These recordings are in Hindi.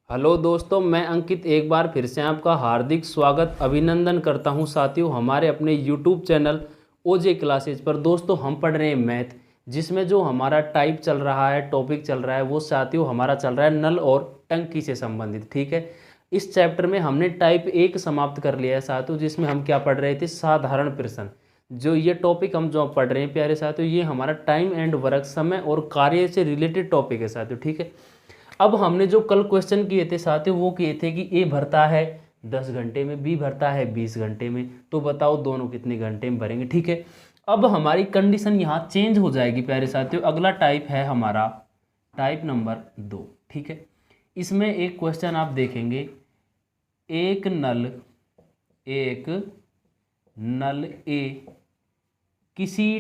हेलो दोस्तों, मैं अंकित एक बार फिर से आपका हार्दिक स्वागत अभिनंदन करता हूं साथियों हमारे अपने यूट्यूब चैनल ओजे क्लासेज पर। दोस्तों हम पढ़ रहे हैं मैथ, जिसमें जो हमारा टाइप चल रहा है, टॉपिक चल रहा है, वो साथियों हमारा चल रहा है नल और टंकी से संबंधित। ठीक है, इस चैप्टर में हमने टाइप 1 समाप्त कर लिया है साथियों, जिसमें हम क्या पढ़ रहे थे, साधारण प्रश्न। जो ये टॉपिक हम जो पढ़ रहे हैं प्यारे साथियों, ये हमारा टाइम एंड वर्क, समय और कार्य से रिलेटेड टॉपिक है साथियों। ठीक है, अब हमने जो कल क्वेश्चन किए थे साथियों, वो किए थे कि ए भरता है 10 घंटे में, बी भरता है 20 घंटे में, तो बताओ दोनों कितने घंटे में भरेंगे। ठीक है, अब हमारी कंडीशन यहाँ चेंज हो जाएगी प्यारे साथियों। अगला टाइप है हमारा टाइप नंबर 2। ठीक है, इसमें एक क्वेश्चन आप देखेंगे, एक नल ए किसी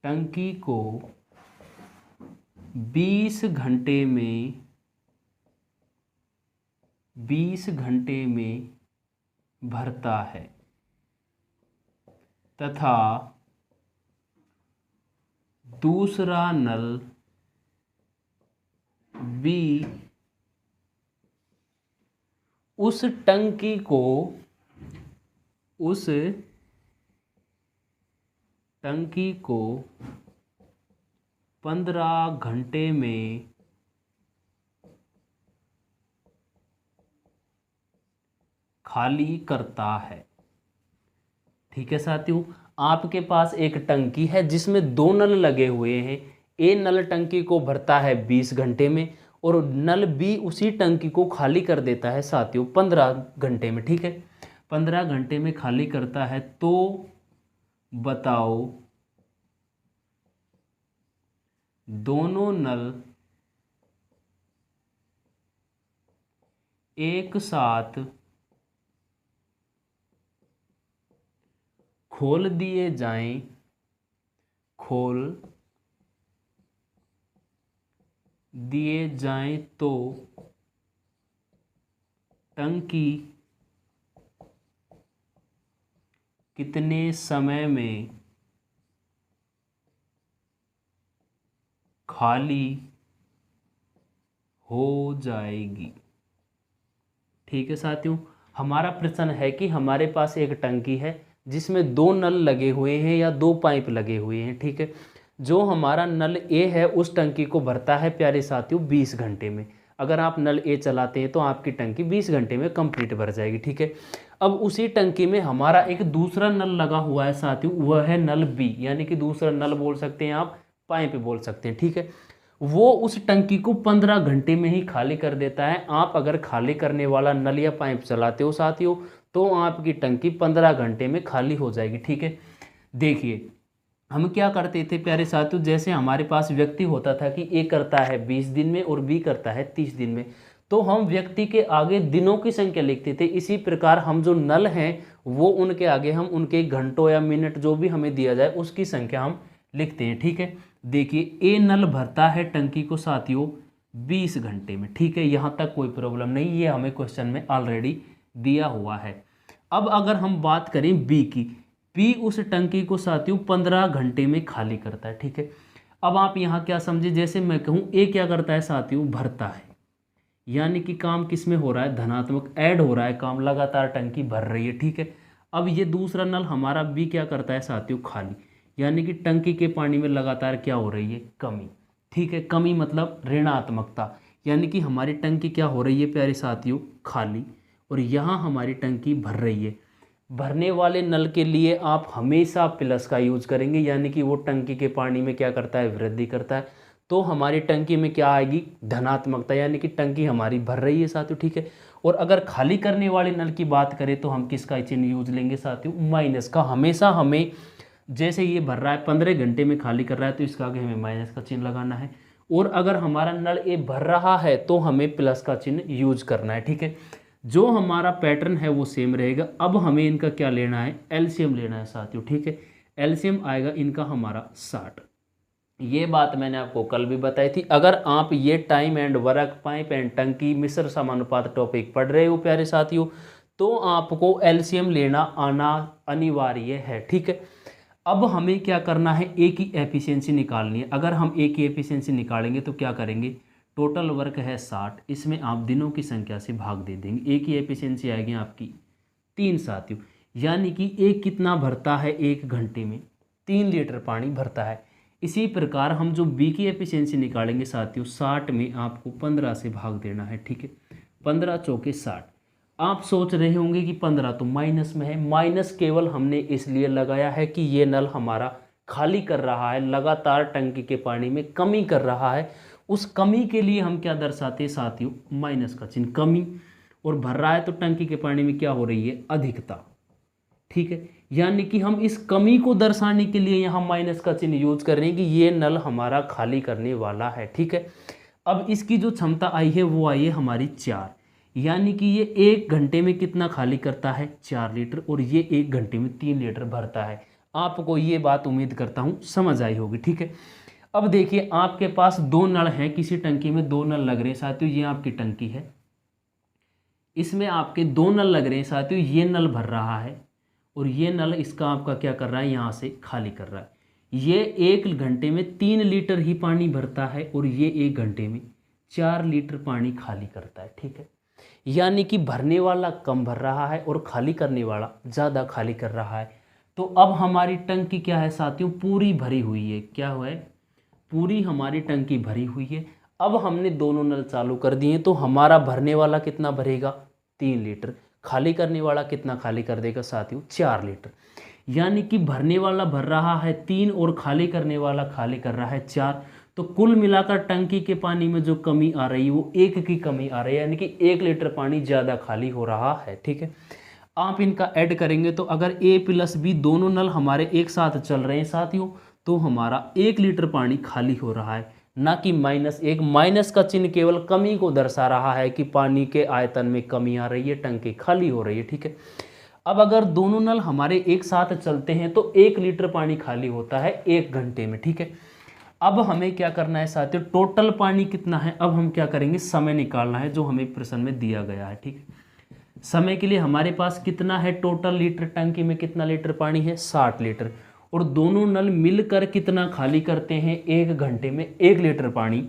टंकी को 20 घंटे में भरता है तथा दूसरा नल बी उस टंकी को 15 घंटे में खाली करता है। ठीक है साथियों, आपके पास एक टंकी है जिसमें दो नल लगे हुए हैं। ए नल टंकी को भरता है 20 घंटे में और नल बी उसी टंकी को खाली कर देता है साथियों 15 घंटे में। ठीक है, 15 घंटे में खाली करता है, तो बताओ दोनों नल एक साथ खोल दिए जाएं तो टंकी कितने समय में खाली हो जाएगी। ठीक है साथियों, हमारा प्रश्न है कि हमारे पास एक टंकी है जिसमें दो नल लगे हुए हैं या दो पाइप लगे हुए हैं। ठीक है, जो हमारा नल ए है उस टंकी को भरता है प्यारे साथियों 20 घंटे में। अगर आप नल ए चलाते हैं तो आपकी टंकी 20 घंटे में कंप्लीट भर जाएगी। ठीक है, अब उसी टंकी में हमारा एक दूसरा नल लगा हुआ है साथियों, वह है नल बी, यानी कि दूसरा नल बोल सकते हैं आप, पाइप बोल सकते हैं। ठीक है, वो उस टंकी को 15 घंटे में ही खाली कर देता है। आप अगर खाली करने वाला नल या पाइप चलाते हो साथियों, तो आपकी टंकी 15 घंटे में खाली हो जाएगी। ठीक है, देखिए हम क्या करते थे प्यारे साथियों, जैसे हमारे पास व्यक्ति होता था कि ए करता है 20 दिन में और बी करता है 30 दिन में, तो हम व्यक्ति के आगे दिनों की संख्या लिखते थे। इसी प्रकार हम जो नल हैं वो उनके आगे हम उनके घंटों या मिनट जो भी हमें दिया जाए उसकी संख्या हम लिखते हैं। ठीक है, देखिए ए नल भरता है टंकी को साथियों 20 घंटे में। ठीक है, यहाँ तक कोई प्रॉब्लम नहीं, ये हमें क्वेश्चन में ऑलरेडी दिया हुआ है। अब अगर हम बात करें बी की, बी उस टंकी को साथियों 15 घंटे में खाली करता है। ठीक है, अब आप यहाँ क्या समझे, जैसे मैं कहूँ ए क्या करता है साथियों, भरता है, यानी कि काम किस में हो रहा है, धनात्मक ऐड हो रहा है काम, लगातार टंकी भर रही है। ठीक है, अब ये दूसरा नल हमारा बी क्या करता है साथियों, खाली, यानी कि टंकी के पानी में लगातार क्या हो रही है, कमी। ठीक है, कमी मतलब ऋणात्मकता, यानी कि हमारी टंकी क्या हो रही है प्यारे साथियों, खाली, और यहाँ हमारी टंकी भर रही है। भरने वाले नल के लिए आप हमेशा प्लस का यूज करेंगे, यानी कि वो टंकी के पानी में क्या करता है, वृद्धि करता है, तो हमारी टंकी में क्या आएगी, धनात्मकता, यानी कि टंकी हमारी भर रही है साथियों। ठीक है, और अगर खाली करने वाले नल की बात करें तो हम किसका चिन्ह यूज लेंगे साथियों, माइनस का। हमेशा हमें, जैसे ये भर रहा है 15 घंटे में खाली कर रहा है, तो इसका आगे हमें माइनस का चिन्ह लगाना है, और अगर हमारा नल ए भर रहा है तो हमें प्लस का चिन्ह यूज करना है। ठीक है, जो हमारा पैटर्न है वो सेम रहेगा। अब हमें इनका क्या लेना है, एलसीएम लेना है साथियों। ठीक है, एलसीएम आएगा इनका हमारा 60। ये बात मैंने आपको कल भी बताई थी। अगर आप ये time and work, pipe and टंकी, मिश्र समानुपात टॉपिक पढ़ रहे हो प्यारे साथियों, तो आपको एलसीएम लेना आना अनिवार्य है। ठीक है, अब हमें क्या करना है, ए की एफिशिएंसी निकालनी है। अगर हम ए की एफिशिएंसी निकालेंगे तो क्या करेंगे, टोटल वर्क है 60, इसमें आप दिनों की संख्या से भाग दे देंगे। ए की एफिशिएंसी आएगी आपकी 3 साथियों, यानी कि ए कितना भरता है, 1 घंटे में 3 लीटर पानी भरता है। इसी प्रकार हम जो बी की एफिशिएंसी निकालेंगे साथियों, 60 में आपको 15 से भाग देना है, ठीक है। 15 चौके 60। आप सोच रहे होंगे कि 15 तो माइनस में है। माइनस केवल हमने इसलिए लगाया है कि ये नल हमारा खाली कर रहा है, लगातार टंकी के पानी में कमी कर रहा है। उस कमी के लिए हम क्या दर्शाते हैं साथियों, माइनस का चिन्ह, कमी। और भर रहा है तो टंकी के पानी में क्या हो रही है, अधिकता, ठीक है। यानी कि हम इस कमी को दर्शाने के लिए यहाँ माइनस का चिन्ह यूज कर रहे हैं कि ये नल हमारा खाली करने वाला है, ठीक है। अब इसकी जो क्षमता आई है वो आई है हमारी 4, यानी कि ये 1 घंटे में कितना खाली करता है, 4 लीटर, और ये 1 घंटे में 3 लीटर भरता है। आपको ये बात उम्मीद करता हूँ समझ आई होगी, ठीक है। अब देखिए आपके पास 2 नल हैं, किसी टंकी में 2 नल लग रहे हैं साथियों। ये आपकी टंकी है, इसमें आपके 2 नल लग रहे हैं साथियों। ये नल भर रहा है और ये नल इसका आपका क्या कर रहा है, यहाँ से खाली कर रहा है। ये 1 घंटे में 3 लीटर ही पानी भरता है और ये 1 घंटे में 4 लीटर पानी खाली करता है, ठीक है। यानी कि भरने वाला कम भर रहा है और खाली करने वाला ज़्यादा खाली कर रहा है। तो अब हमारी टंकी क्या है साथियों, पूरी भरी हुई है। क्या हुआ है, पूरी हमारी टंकी भरी हुई है। अब हमने दोनों नल चालू कर दिए तो हमारा भरने वाला कितना भरेगा, 3 लीटर। खाली करने वाला कितना खाली कर देगा साथियों, 4 लीटर। यानी कि भरने वाला भर रहा है 3 और खाली करने वाला खाली कर रहा है 4। तो कुल मिलाकर टंकी के पानी में जो कमी आ रही है वो 1 की कमी आ रही है, यानी कि 1 लीटर पानी ज़्यादा खाली हो रहा है, ठीक है। आप इनका ऐड करेंगे तो अगर ए प्लस बी दोनों नल हमारे एक साथ चल रहे हैं साथियों, तो हमारा 1 लीटर पानी खाली हो रहा है, ना कि -1। माइनस का चिन्ह केवल कमी को दर्शा रहा है कि पानी के आयतन में कमी आ रही है, टंकी खाली हो रही है, ठीक है। अब अगर दोनों नल हमारे एक साथ चलते हैं तो 1 लीटर पानी खाली होता है 1 घंटे में, ठीक है। अब हमें क्या करना है साथियों, टोटल पानी कितना है, अब हम क्या करेंगे, समय निकालना है जो हमें प्रश्न में दिया गया है, ठीक है। समय के लिए हमारे पास कितना है टोटल लीटर, टंकी में कितना लीटर पानी है, 60 लीटर। और दोनों नल मिलकर कितना खाली करते हैं, 1 घंटे में 1 लीटर पानी।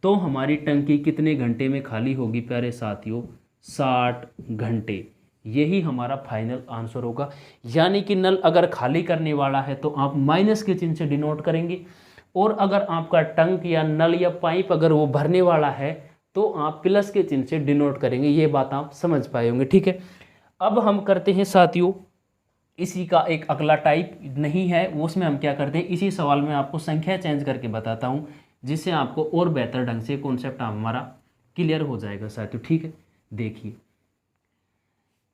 तो हमारी टंकी कितने घंटे में खाली होगी प्यारे साथियों, 60 घंटे। यही हमारा फाइनल आंसर होगा। यानी कि नल अगर खाली करने वाला है तो आप माइनस के चिन्ह से डिनोट करेंगे, और अगर आपका टंक या नल या पाइप अगर वो भरने वाला है तो आप प्लस के चिन्ह से डिनोट करेंगे। ये बात आप समझ पाए होंगे, ठीक है। अब हम करते हैं साथियों इसी का एक अगला टाइप, नहीं है वो, उसमें हम क्या करते हैं, इसी सवाल में आपको संख्या चेंज करके बताता हूँ, जिससे आपको और बेहतर ढंग से कॉन्सेप्ट हमारा क्लियर हो जाएगा साथियों, ठीक है। देखिए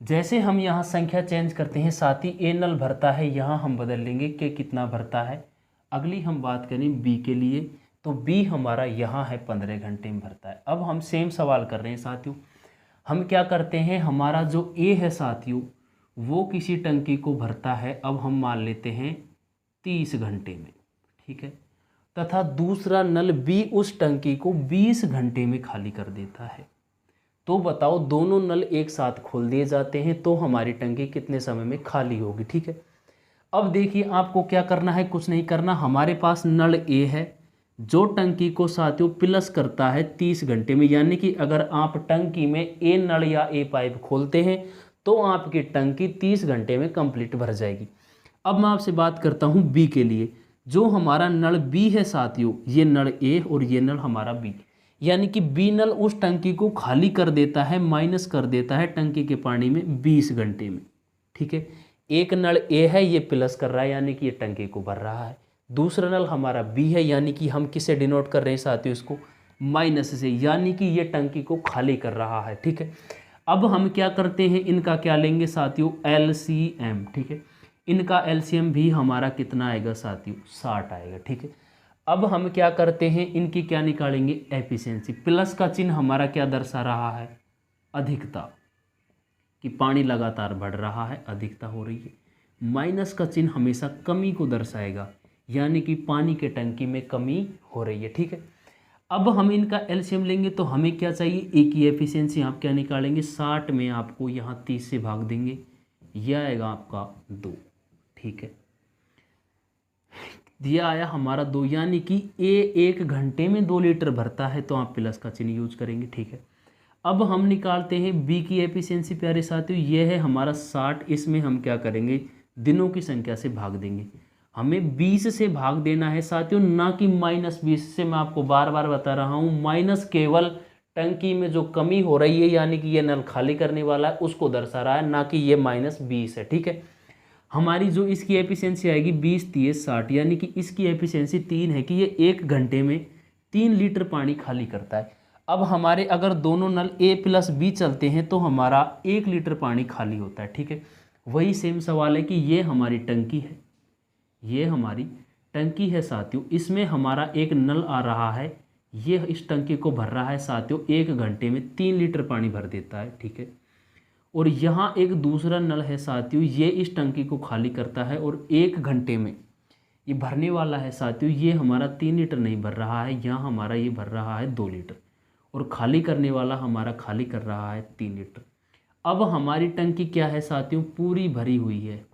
जैसे हम यहाँ संख्या चेंज करते हैं साथी, ए नल भरता है, यहाँ हम बदल लेंगे कि कितना भरता है। अगली हम बात करें बी के लिए, तो बी हमारा यहाँ है 15 घंटे में भरता है। अब हम सेम सवाल कर रहे हैं साथियों, हम क्या करते हैं, हमारा जो ए है साथियों वो किसी टंकी को भरता है, अब हम मान लेते हैं 30 घंटे में, ठीक है। तथा दूसरा नल बी उस टंकी को 20 घंटे में खाली कर देता है। तो बताओ दोनों नल एक साथ खोल दिए जाते हैं तो हमारी टंकी कितने समय में खाली होगी, ठीक है। अब देखिए आपको क्या करना है, कुछ नहीं करना, हमारे पास नल ए है जो टंकी को साथियों प्लस करता है 30 घंटे में। यानी कि अगर आप टंकी में ए नल या ए पाइप खोलते हैं तो आपकी टंकी 30 घंटे में कंप्लीट भर जाएगी। अब मैं आपसे बात करता हूँ बी के लिए, जो हमारा नल बी है साथियों, ये नल ए और ये नल हमारा बी। यानी कि बी नल उस टंकी को खाली कर देता है, माइनस कर देता है टंकी के पानी में 20 घंटे में, ठीक है। एक नल ए है, ये प्लस कर रहा है यानी कि ये टंकी को भर रहा है। दूसरा नल हमारा बी है, यानी कि हम किसे डिनोट कर रहे हैं साथियों, इसको माइनस से, यानी कि ये टंकी को खाली कर रहा है, ठीक है। अब हम क्या करते हैं, इनका क्या लेंगे साथियों, LCM, ठीक है। इनका LCM भी हमारा कितना आएगा साथियों, 60 आएगा, ठीक है। अब हम क्या करते हैं, इनकी क्या निकालेंगे, एफिशिएंसी। प्लस का चिन्ह हमारा क्या दर्शा रहा है, अधिकता, कि पानी लगातार बढ़ रहा है, अधिकता हो रही है। माइनस का चिन्ह हमेशा कमी को दर्शाएगा, यानी कि पानी के टंकी में कमी हो रही है, ठीक है। अब हम इनका एलसीएम लेंगे तो हमें क्या चाहिए, ए की एफिशिएंसी आप क्या निकालेंगे, 60 में आपको यहाँ 30 से भाग देंगे, यह आएगा आपका 2, ठीक है। दिया आया हमारा 2, यानी कि ए 1 घंटे में 2 लीटर भरता है, तो आप प्लस का चिन्ह यूज करेंगे। ठीक है, अब हम निकालते हैं बी की एफिशिएंसी प्यारे साथियों। ये है हमारा 60, इसमें हम क्या करेंगे, दिनों की संख्या से भाग देंगे। हमें 20 से भाग देना है साथियों, ना कि -20 से। मैं आपको बार बार बता रहा हूँ, माइनस केवल टंकी में जो कमी हो रही है, यानी कि ये नल खाली करने वाला है, उसको दर्शा रहा है, ना कि ये -20 है। ठीक है, हमारी जो इसकी एफिशिएंसी आएगी 20 30 60, यानी कि इसकी एफिशिएंसी 3 है कि ये 1 घंटे में 3 लीटर पानी खाली करता है। अब हमारे अगर दोनों नल A+B चलते हैं तो हमारा 1 लीटर पानी खाली होता है। ठीक है, वही सेम सवाल है कि ये हमारी टंकी है, ये हमारी टंकी है साथियों, इसमें हमारा एक नल आ रहा है, ये इस टंकी को भर रहा है साथियों, 1 घंटे में 3 लीटर पानी भर देता है। ठीक है, और यहाँ एक दूसरा नल है साथियों, ये इस टंकी को खाली करता है और 1 घंटे में ये भरने वाला है साथियों, ये हमारा 3 लीटर नहीं भर रहा है, यहाँ हमारा ये भर रहा है 2 लीटर, और खाली करने वाला हमारा खाली कर रहा है 3 लीटर। अब हमारी टंकी क्या है साथियों, पूरी भरी हुई है।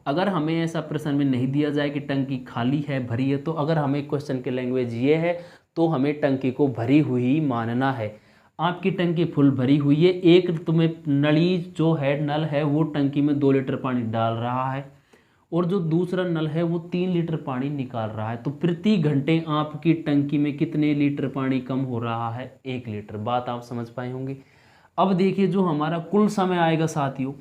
अगर हमें ऐसा प्रश्न में नहीं दिया जाए कि टंकी खाली है भरी है, तो अगर हमें क्वेश्चन की लैंग्वेज ये है तो हमें टंकी को भरी हुई मानना है। आपकी टंकी फुल भरी हुई है, एक तुम्हें नली जो है नल है वो टंकी में 2 लीटर पानी डाल रहा है, और जो दूसरा नल है वो 3 लीटर पानी निकाल रहा है, तो प्रति घंटे आपकी टंकी में कितने लीटर पानी कम हो रहा है, 1 लीटर। बात आप समझ पाए होंगे। अब देखिए जो हमारा कुल समय आएगा साथियों,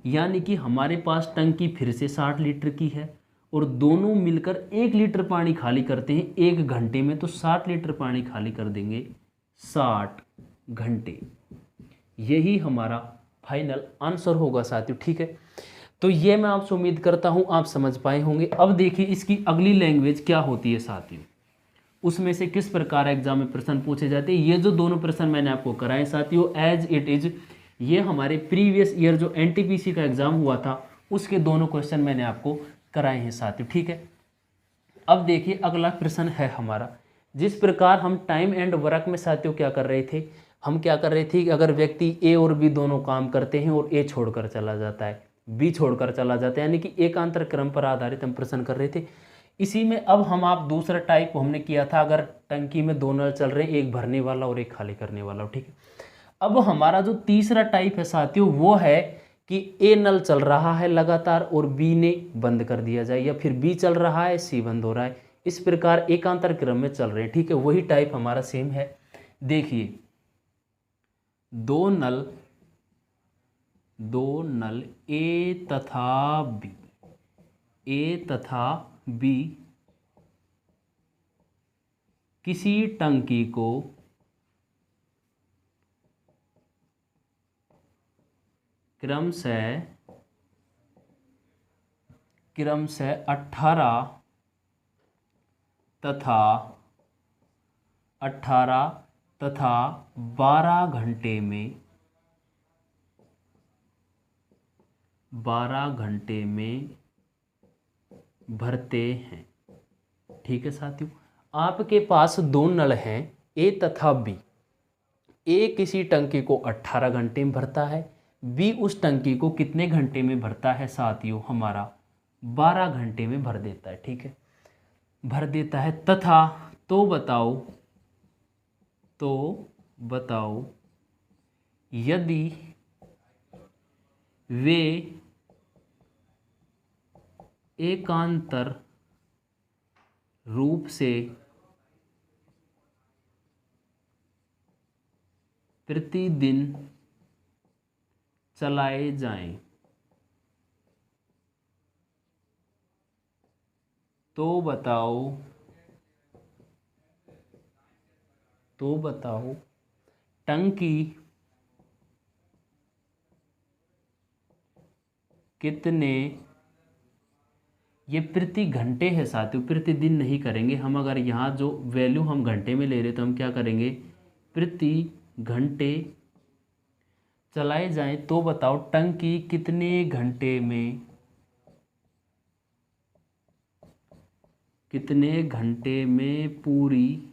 यानी कि हमारे पास टंकी फिर से 60 लीटर की है और दोनों मिलकर 1 लीटर पानी खाली करते हैं 1 घंटे में, तो 60 लीटर पानी खाली कर देंगे 60 घंटे। यही हमारा फाइनल आंसर होगा साथियों। ठीक है, तो ये मैं आपसे उम्मीद करता हूँ आप समझ पाए होंगे। अब देखिए इसकी अगली लैंग्वेज क्या होती है साथियों, उसमें से किस प्रकार एग्जाम में प्रश्न पूछे जाते हैं। ये जो दोनों प्रश्न मैंने आपको कराए साथियों, एज इट इज ये हमारे प्रीवियस ईयर जो NTPC का एग्जाम हुआ था उसके दोनों क्वेश्चन मैंने आपको कराए हैं साथियों। ठीक है, अब देखिए अगला प्रश्न है हमारा, जिस प्रकार हम टाइम एंड वर्क में साथियों क्या कर रहे थे, हम क्या कर रहे थे कि अगर व्यक्ति A और B दोनों काम करते हैं और A छोड़कर चला जाता है, B छोड़कर चला जाता है, यानी कि एकांतर क्रम पर आधारित हम प्रश्न कर रहे थे। इसी में अब हम आप दूसरा टाइप हमने किया था, अगर टंकी में 2 नल चल रहे हैं, एक भरने वाला और एक खाली करने वाला। ठीक है, अब हमारा जो तीसरा टाइप है साथियों वो है कि A नल चल रहा है लगातार और B ने बंद कर दिया जाए, या फिर B चल रहा है C बंद हो रहा है, इस प्रकार एकांतर क्रम में चल रहे हैं। ठीक है, वही टाइप हमारा सेम है। देखिए दो नल A तथा B किसी टंकी को क्रमशः 18 तथा 12 घंटे में भरते हैं। ठीक है साथियों, आपके पास 2 नल हैं A तथा B। A किसी टंकी को 18 घंटे में भरता है, B उस टंकी को कितने घंटे में भरता है साथियों, हमारा 12 घंटे में भर देता है। ठीक है, भर देता है। तथा तो बताओ यदि वे एकांतर रूप से प्रतिदिन चलाए जाएं तो बताओ टंकी कितने, ये प्रति घंटे है साथियों, प्रतिदिन नहीं करेंगे हम। अगर यहाँ जो वैल्यू हम घंटे में ले रहे तो हम क्या करेंगे, प्रति घंटे चलाए जाएं तो बताओ टंकी कितने घंटे में पूरी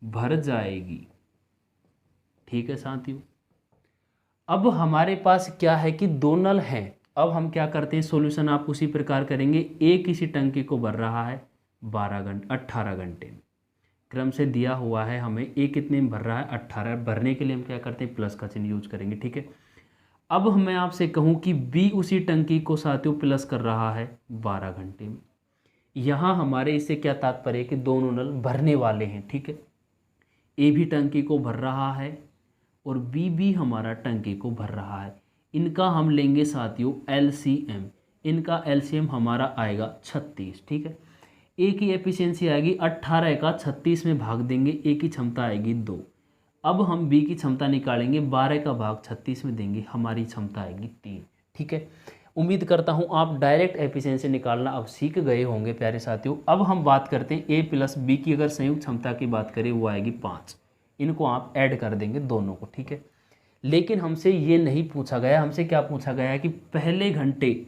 भर जाएगी। ठीक है साथियों, अब हमारे पास क्या है कि 2 नल हैं, अब हम क्या करते हैं, सॉल्यूशन आप उसी प्रकार करेंगे। ए किसी टंकी को भर रहा है 18 घंटे में, क्रम से दिया हुआ है हमें। ए कितने में भर रहा है 18। भरने के लिए हम क्या करते हैं, प्लस का चिन्ह यूज करेंगे, ठीक है। अब मैं आपसे कहूँ कि बी उसी टंकी को साथियों प्लस कर रहा है 12 घंटे में। यहाँ हमारे इससे क्या तात्पर्य है कि दोनों नल भरने वाले हैं, ठीक है। ए भी टंकी को भर रहा है और बी भी हमारा टंकी को भर रहा है। इनका हम लेंगे साथियों एलसीएम। इनका एलसीएम हमारा आएगा 36, ठीक है। ए की एफिशिएंसी आएगी 18 का 36 में भाग देंगे, ए की क्षमता आएगी 2। अब हम बी की क्षमता निकालेंगे, 12 का भाग 36 में देंगे, हमारी क्षमता आएगी 3, ठीक है। उम्मीद करता हूँ आप डायरेक्ट एफिशिएंसी निकालना अब सीख गए होंगे प्यारे साथियों। अब हम बात करते हैं ए प्लस बी की, अगर संयुक्त क्षमता की बात करें वो आएगी 5। इनको आप ऐड कर देंगे दोनों को, ठीक है। लेकिन हमसे ये नहीं पूछा गया, हमसे क्या पूछा गया है कि पहले घंटे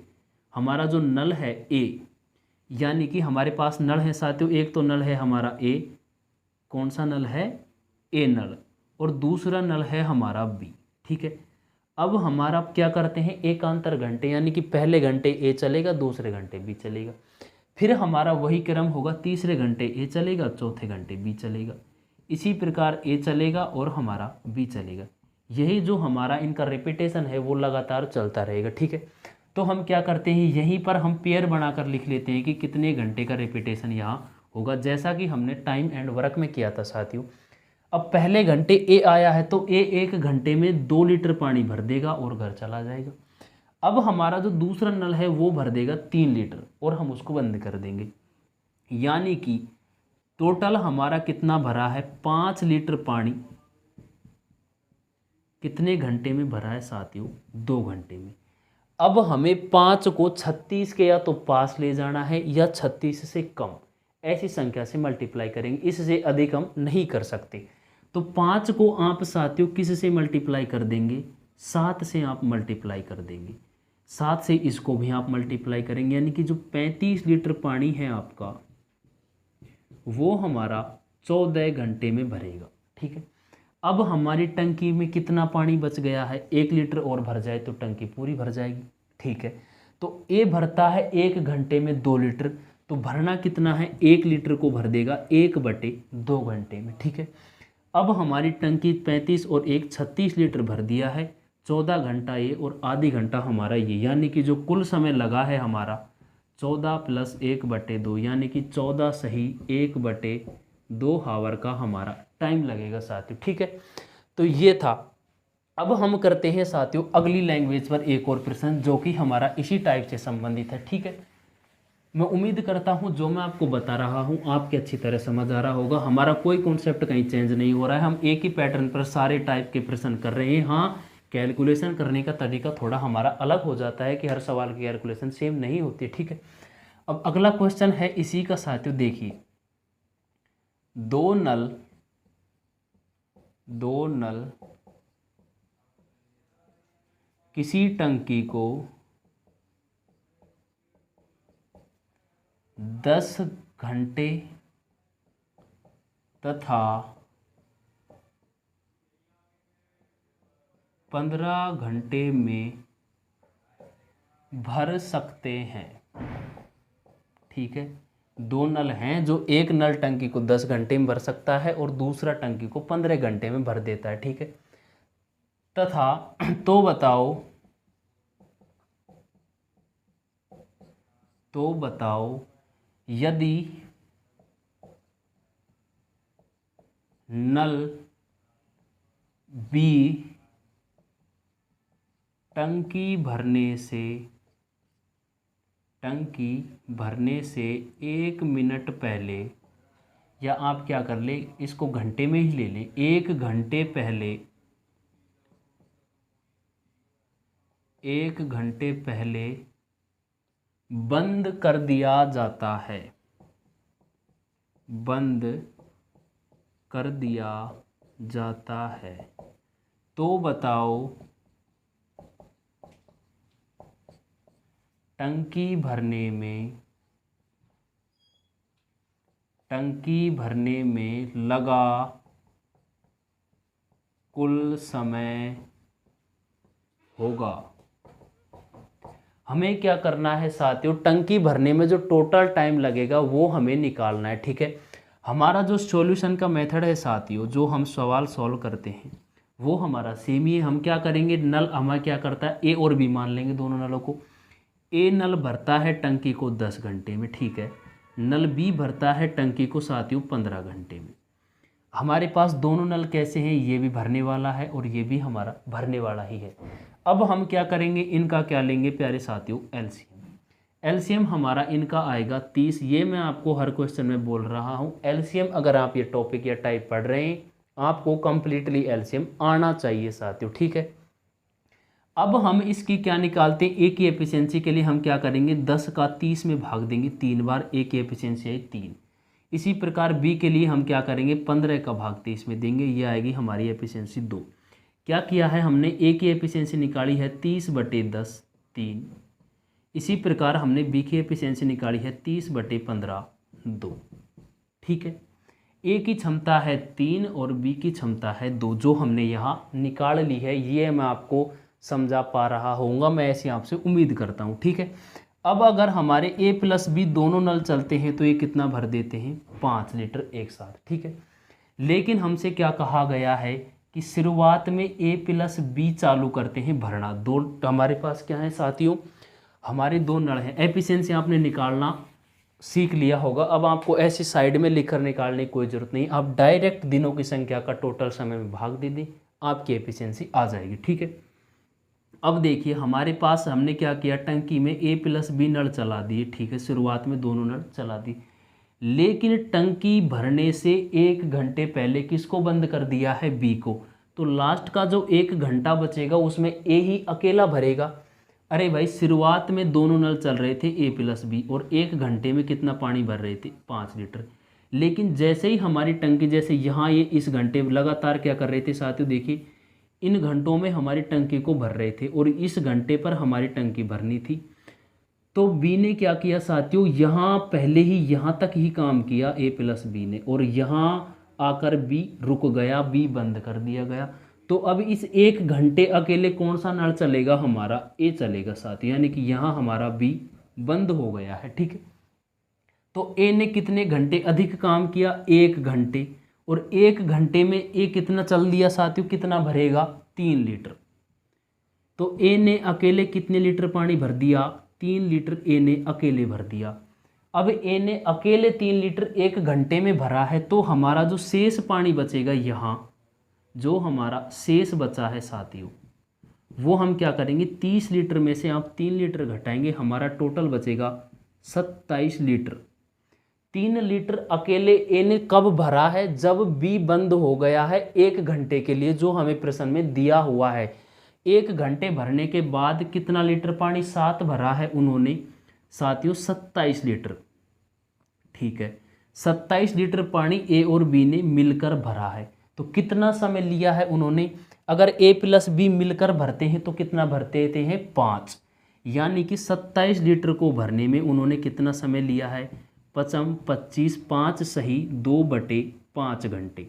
हमारा जो नल है ए, यानी कि हमारे पास नल है साथियों, एक तो नल है हमारा ए, कौन सा नल है, ए नल, और दूसरा नल है हमारा बी, ठीक है। अब हमारा क्या करते हैं, एकांतर घंटे, यानी कि पहले घंटे ए चलेगा, दूसरे घंटे बी चलेगा, फिर हमारा वही क्रम होगा, तीसरे घंटे ए चलेगा, चौथे घंटे बी चलेगा, इसी प्रकार ए चलेगा और हमारा बी चलेगा। यही जो हमारा इनका रिपीटेशन है वो लगातार चलता रहेगा, ठीक है। तो हम क्या करते हैं, यहीं पर हम पेयर बनाकर लिख लेते हैं कि कितने घंटे का रिपीटेशन यहाँ होगा, जैसा कि हमने टाइम एंड वर्क में किया था साथियों। अब पहले घंटे ए आया है तो ए 1 घंटे में 2 लीटर पानी भर देगा और घर चला जाएगा। अब हमारा जो दूसरा नल है वो भर देगा 3 लीटर और हम उसको बंद कर देंगे, यानी कि टोटल हमारा कितना भरा है, 5 लीटर पानी कितने घंटे में भरा है साथियों, 2 घंटे में। अब हमें 5 को 36 के या तो पास ले जाना है या 36 से कम, ऐसी संख्या से मल्टीप्लाई करेंगे, इससे अधिक हम नहीं कर सकते। तो 5 को आप साथियों किस से मल्टीप्लाई कर देंगे, 7 से आप मल्टीप्लाई कर देंगे, 7 से इसको भी आप मल्टीप्लाई करेंगे, यानी कि जो 35 लीटर पानी है आपका वो हमारा 14 घंटे में भरेगा, ठीक है। अब हमारी टंकी में कितना पानी बच गया है, 1 लीटर और भर जाए तो टंकी पूरी भर जाएगी, ठीक है। तो ए भरता है 1 घंटे में 2 लीटर, तो भरना कितना है, 1 लीटर को भर देगा 1/2 घंटे में, ठीक है। अब हमारी टंकी 35 और 1 36 लीटर भर दिया है, 14 घंटा ये और आधी घंटा हमारा ये, यानी कि जो कुल समय लगा है हमारा 14 + 1/2, यानी कि 14 सही 1/2 हावर का हमारा टाइम लगेगा साथियों, ठीक है। तो ये था। अब हम करते हैं साथियों अगली लैंग्वेज पर एक और प्रश्न जो कि हमारा इसी टाइप से संबंधित है, ठीक है। मैं उम्मीद करता हूं जो मैं आपको बता रहा हूं आपके अच्छी तरह समझ आ रहा होगा, हमारा कोई कॉन्सेप्ट कहीं चेंज नहीं हो रहा है, हम एक ही पैटर्न पर सारे टाइप के प्रश्न कर रहे हैं। हाँ, कैलकुलेशन करने का तरीका थोड़ा हमारा अलग हो जाता है कि हर सवाल की कैलकुलेशन सेम नहीं होती, ठीक है। अब अगला क्वेश्चन है इसी का साथियों, देखिए दो नल किसी टंकी को 10 घंटे तथा 15 घंटे में भर सकते हैं, ठीक है। 2 नल हैं, जो एक नल टंकी को 10 घंटे में भर सकता है और दूसरा टंकी को 15 घंटे में भर देता है, ठीक है। तथा तो बताओ यदि नल बी टंकी भरने से 1 मिनट पहले, या आप क्या कर ले इसको घंटे में ही ले लें, 1 घंटे पहले बंद कर दिया जाता है, तो बताओ टंकी भरने में लगा कुल समय होगा। हमें क्या करना है साथियों, टंकी भरने में जो टोटल टाइम लगेगा वो हमें निकालना है। ठीक है, हमारा जो सॉल्यूशन का मेथड है साथियों, जो हम सवाल सॉल्व करते हैं वो हमारा सेम ही है। हम क्या करेंगे, नल हमें क्या करता है, ए और बी मान लेंगे दोनों नलों को। ए नल भरता है टंकी को 10 घंटे में, ठीक है। नल बी भरता है टंकी को साथियों 15 घंटे में। हमारे पास दोनों नल कैसे हैं, ये भी भरने वाला है और ये भी हमारा भरने वाला ही है। अब हम क्या करेंगे, इनका क्या लेंगे प्यारे साथियों, एलसीएम। एलसीएम हमारा इनका आएगा 30। ये मैं आपको हर क्वेश्चन में बोल रहा हूँ, एलसीएम अगर आप ये टॉपिक या टाइप पढ़ रहे हैं आपको कंप्लीटली एलसीएम आना चाहिए साथियों, ठीक है। अब हम इसकी क्या निकालते हैं, ए की एफिशिएंसी के लिए हम क्या करेंगे, 10 का 30 में भाग देंगे 3 बार, ए की एफिशिएंसी है 3। इसी प्रकार बी के लिए हम क्या करेंगे, 15 का भाग 30 में देंगे, ये आएगी हमारी एफिशिएंसी 2। क्या किया है हमने, ए की एफिशिएंसी निकाली है 30/10 3। इसी प्रकार हमने बी की एफिशिएंसी निकाली है 30/15 2। ठीक है, ए की क्षमता है 3 और बी की क्षमता है 2, जो हमने यहाँ निकाल ली है। ये मैं आपको समझा पा रहा होऊंगा, मैं ऐसी आपसे उम्मीद करता हूँ। ठीक है, अब अगर हमारे ए प्लस बी दोनों नल चलते हैं तो ये कितना भर देते हैं, 5 लीटर एक साथ। ठीक है, लेकिन हमसे क्या कहा गया है कि शुरुआत में ए प्लस बी चालू करते हैं भरना। दो हमारे पास क्या है साथियों, हमारे दो नल हैं। एफिशिएंसी आपने निकालना सीख लिया होगा, अब आपको ऐसी साइड में लिखकर निकालने की कोई ज़रूरत नहीं, आप डायरेक्ट दिनों की संख्या का टोटल समय में भाग दे दें, आपकी एफिशिएंसी आ जाएगी। ठीक है, अब देखिए हमारे पास हमने क्या किया, टंकी में ए प्लस बी नल चला दिए। ठीक है, शुरुआत में दोनों नल चला दी, लेकिन टंकी भरने से 1 घंटे पहले किसको बंद कर दिया है, बी को। तो लास्ट का जो 1 घंटा बचेगा उसमें ए ही अकेला भरेगा। अरे भाई, शुरुआत में दोनों नल चल रहे थे ए प्लस बी और 1 घंटे में कितना पानी भर रहे थे, 5 लीटर। लेकिन जैसे ही हमारी टंकी, जैसे यहाँ ये इस घंटे लगातार क्या कर रहे थे साथियों, देखिए इन घंटों में हमारी टंकी को भर रहे थे और इस घंटे पर हमारी टंकी भरनी थी। तो बी ने क्या किया साथियों, यहाँ पहले ही यहाँ तक ही काम किया ए प्लस बी ने, और यहाँ आकर बी रुक गया, बी बंद कर दिया गया। तो अब इस 1 घंटे अकेले कौन सा नल चलेगा, हमारा ए चलेगा साथियों, यानी कि यहाँ हमारा बी बंद हो गया है। ठीक है, तो ए ने कितने घंटे अधिक काम किया, 1 घंटे, और 1 घंटे में ए कितना चल दिया साथियों, कितना भरेगा, 3 लीटर। तो ए ने अकेले कितने लीटर पानी भर दिया, 3 लीटर ए ने अकेले भर दिया। अब ए ने अकेले 3 लीटर 1 घंटे में भरा है, तो हमारा जो शेष पानी बचेगा, यहाँ जो हमारा शेष बचा है साथियों, वो हम क्या करेंगे, 30 लीटर में से आप 3 लीटर घटाएंगे, हमारा टोटल बचेगा 27 लीटर। 3 लीटर अकेले ए ने कब भरा है, जब बी बंद हो गया है 1 घंटे के लिए, जो हमें प्रश्न में दिया हुआ है। 1 घंटे भरने के बाद कितना लीटर पानी, 7 भरा है उन्होंने साथियों, 27 लीटर। ठीक है, 27 लीटर पानी ए और बी ने मिलकर भरा है। तो कितना समय लिया है उन्होंने, अगर ए प्लस बी मिलकर भरते हैं तो कितना भरते हैं, 5, यानी कि 27 लीटर को भरने में उन्होंने कितना समय लिया है, 5 25 5 सही 2/5 घंटे,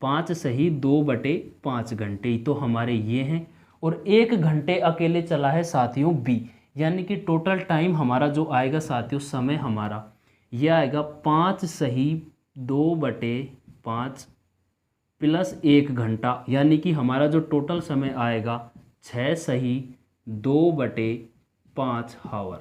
5 सही 2/5 घंटे तो हमारे ये हैं। और 1 घंटे अकेले चला है साथियों बी, यानी कि टोटल टाइम हमारा जो आएगा साथियों, समय हमारा ये आएगा 5 सही 2/5 प्लस 1 घंटा, यानी कि हमारा जो टोटल समय आएगा 6 सही 2/5 हावर।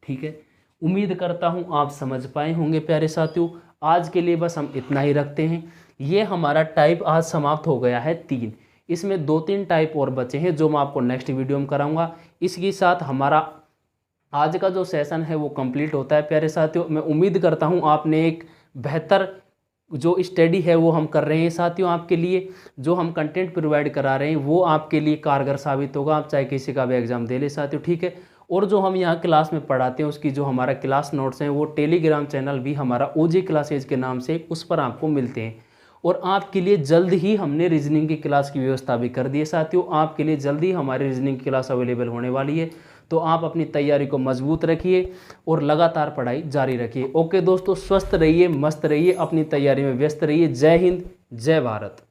ठीक है, उम्मीद करता हूँ आप समझ पाए होंगे प्यारे साथियों। आज के लिए बस हम इतना ही रखते हैं। ये हमारा टाइप आज समाप्त हो गया है 3, इसमें 2-3 टाइप और बचे हैं जो मैं आपको नेक्स्ट वीडियो में कराऊंगा। इसके साथ हमारा आज का जो सेशन है वो कंप्लीट होता है प्यारे साथियों। मैं उम्मीद करता हूँ आपने एक बेहतर जो स्टडी है वो हम कर रहे हैं साथियों आपके लिए, जो हम कंटेंट प्रोवाइड करा रहे हैं वो आपके लिए कारगर साबित होगा, आप चाहे किसी का भी एग्जाम दे ले साथियों। ठीक है, और जो हम यहाँ क्लास में पढ़ाते हैं उसकी जो हमारा क्लास नोट्स हैं वो टेलीग्राम चैनल भी हमारा ओजे क्लासेज के नाम से उस पर आपको मिलते हैं। और आपके लिए जल्द ही हमने रीजनिंग की क्लास की व्यवस्था भी कर दी है साथियों, आपके लिए जल्द ही हमारी रीजनिंग की क्लास अवेलेबल होने वाली है। तो आप अपनी तैयारी को मजबूत रखिए और लगातार पढ़ाई जारी रखिए। ओके दोस्तों, स्वस्थ रहिए, मस्त रहिए, अपनी तैयारी में व्यस्त रहिए। जय हिंद, जय भारत।